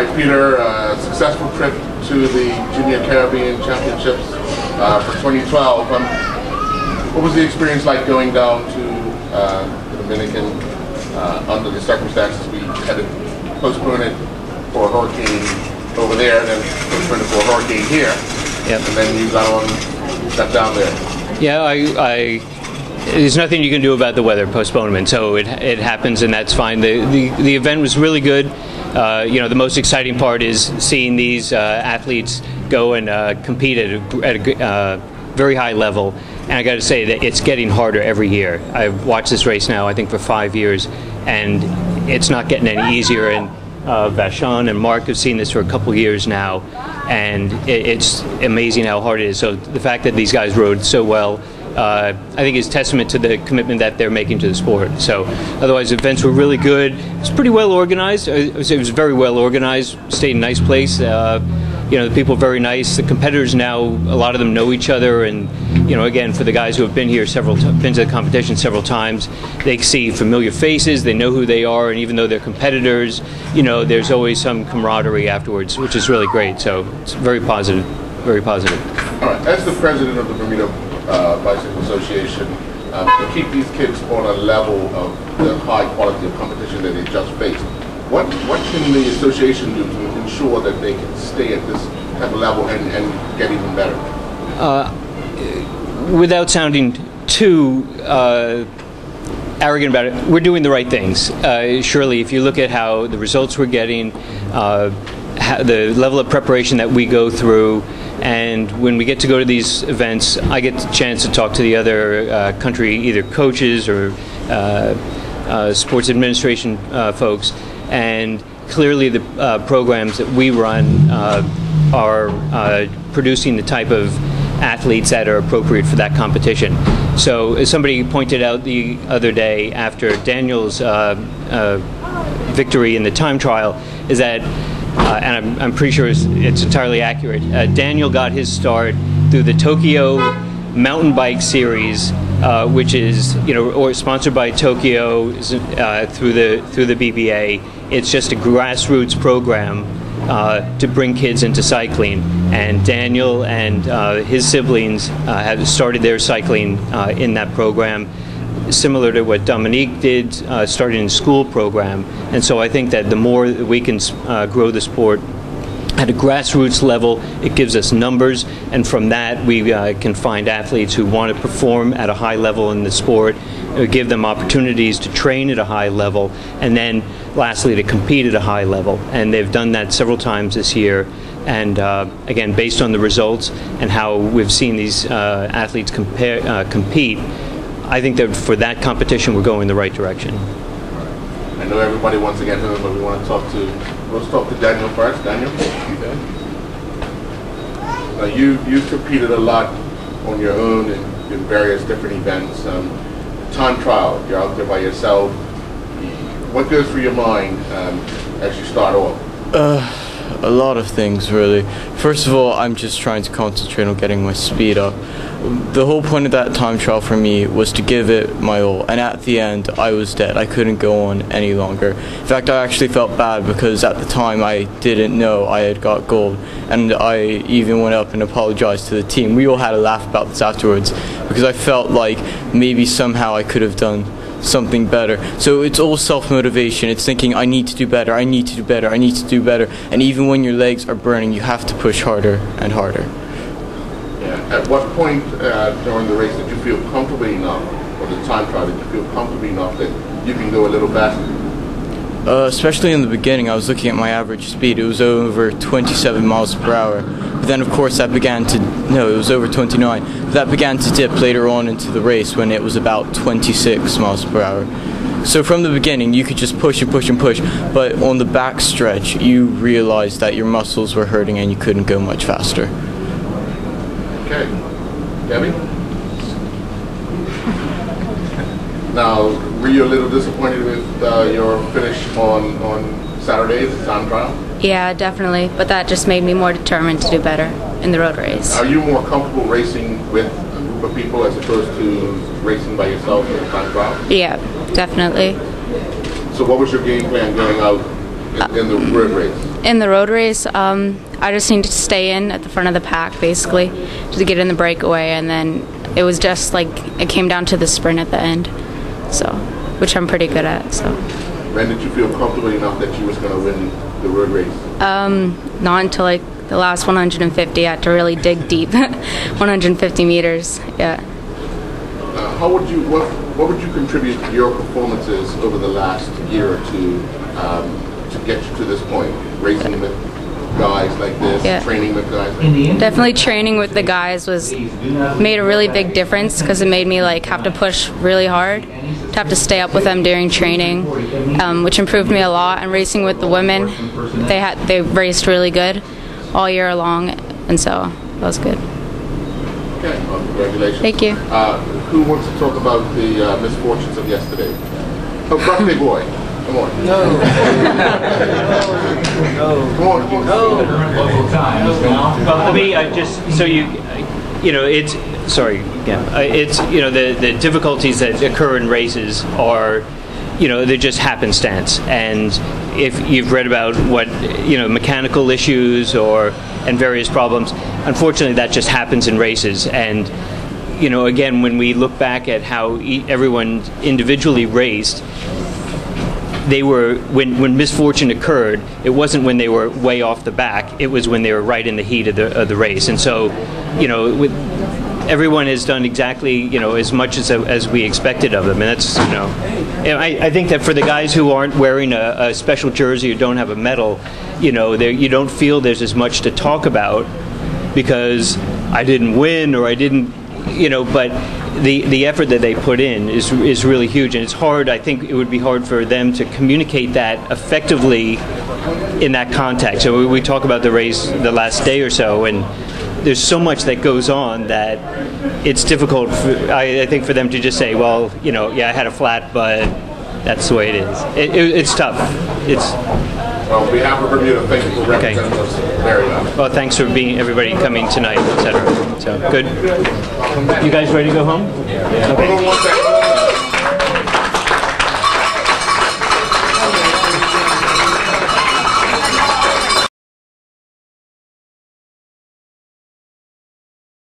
right, Peter, successful trip to the Junior Caribbean Championships for 2012. What was the experience like going down to the Dominican under the circumstances? We had to postpone it for a hurricane over there, and then postpone it for a hurricane here. Yep. And then you got down there. Yeah, there's nothing you can do about the weather postponement, so it happens, and that's fine. The event was really good. The most exciting part is seeing these athletes go and compete at a very high level. And I got to say that it's getting harder every year. I've watched this race now, I think, for 5 years, and it's not getting any easier. And Vashon and Mark have seen this for a couple years now, and it's amazing how hard it is. So the fact that these guys rode so well, I think is testament to the commitment that they're making to the sport. So otherwise, the events were really good. It's pretty well organized. It was very well organized. Stayed in a nice place. The people are very nice. The competitors now, a lot of them know each other, and again, for the guys who have been here been to the competition several times, they see familiar faces. They know who they are, and even though they're competitors, there's always some camaraderie afterwards, which is really great. So it's very positive. Very positive. All right. As the president of the Bermuda Bicycle Association, to keep these kids on a level of the high quality of competition that they just faced, what can the association do to ensure that they can stay at this type of level and get even better? Without sounding too arrogant about it, we're doing the right things. Surely, if you look at how the results we're getting, the level of preparation that we go through, and when we get to go to these events, I get the chance to talk to the other country, either coaches or sports administration folks, and clearly the programs that we run are producing the type of athletes that are appropriate for that competition. So as somebody pointed out the other day after Daniel's victory in the time trial, is that and I'm pretty sure it's entirely accurate. Daniel got his start through the Tokyo Mountain Bike Series, which is or sponsored by Tokyo through the BBA. It's just a grassroots program to bring kids into cycling. And Daniel and his siblings have started their cycling in that program, similar to what Dominique did, starting a school program. And so I think that the more that we can grow the sport at a grassroots level, it gives us numbers, and from that we can find athletes who want to perform at a high level in the sport, give them opportunities to train at a high level, and then lastly to compete at a high level. And they've done that several times this year. And again, based on the results and how we've seen these athletes compete, I think that for that competition we're going the right direction. I know everybody wants to get to them, but let's talk to Daniel first. Daniel? Now you've competed a lot on your own in various different events. Time trial, you're out there by yourself. What goes through your mind as you start off? A lot of things, really. First of all, I'm just trying to concentrate on getting my speed up. The whole point of that time trial for me was to give it my all, and at the end I was dead. I couldn't go on any longer. In fact, I actually felt bad because at the time I didn't know I had got gold, and I even went up and apologized to the team. We all had a laugh about this afterwards because I felt like maybe somehow I could have done something better. So it's all self-motivation. It's thinking, I need to do better, I need to do better, I need to do better. And even when your legs are burning, you have to push harder and harder. Yeah. At what point during the race did you feel comfortable enough, or the time trial, did you feel comfortable enough that you can go a little faster? Especially in the beginning, I was looking at my average speed. It was over 27 miles per hour. But then, of course, it was over 29. But that began to dip later on into the race when it was about 26 miles per hour. So from the beginning, you could just push and push and push. But on the back stretch, you realized that your muscles were hurting and you couldn't go much faster. Okay. Debbie? Now, were you a little disappointed with your finish on Saturday, the time trial? Yeah, definitely. But that just made me more determined to do better in the road race. Are you more comfortable racing with a group of people as opposed to racing by yourself in the time trial? Yeah, definitely. So what was your game plan going out in the road race? In the road race, I just needed to stay in at the front of the pack, basically, to get in the breakaway, and then it was just like it came down to the sprint at the end, so which I'm pretty good at. So. When did you feel comfortable enough that you was going to win the road race? Not until like the last 150. I had to really dig deep. 150 meters. Yeah. What would you contribute to your performances over the last year or two to get you to this point? Racing with guys like this, yeah. Training with guys like this? Definitely training with the guys made a really big difference because it made me like have to push really hard, to have to stay up with them during training, which improved me a lot. And racing with the women, they raced really good all year long, and so that was good. Okay, well, congratulations. Thank you. Who wants to talk about the misfortunes of yesterday? Oh, birthday boy. Come on. No. Come on. Well, let me just so it's sorry again. It's the difficulties that occur in races are they're just happenstance, and if you've read about what mechanical issues and various problems, unfortunately that just happens in races. And again, when we look back at how everyone individually raced, they were when misfortune occurred, it wasn't when they were way off the back, it was when they were right in the heat of the race. And so everyone has done exactly as much as we expected of them, and that's I think that for the guys who aren't wearing a special jersey or don't have a medal, you don't feel there's as much to talk about because I didn't win or I didn't, but the effort that they put in is really huge, and it's hard. I think it would be hard for them to communicate that effectively in that context. So we talk about the race the last day or so, and there's so much that goes on that it's difficult, I think, for them to just say, well, yeah, I had a flat, but that's the way it is. It's tough. Well, on behalf of Bermuda, thank you for representing us very well. Well, thanks for everybody coming tonight, etc. So, good. You guys ready to go home? Yeah. Okay.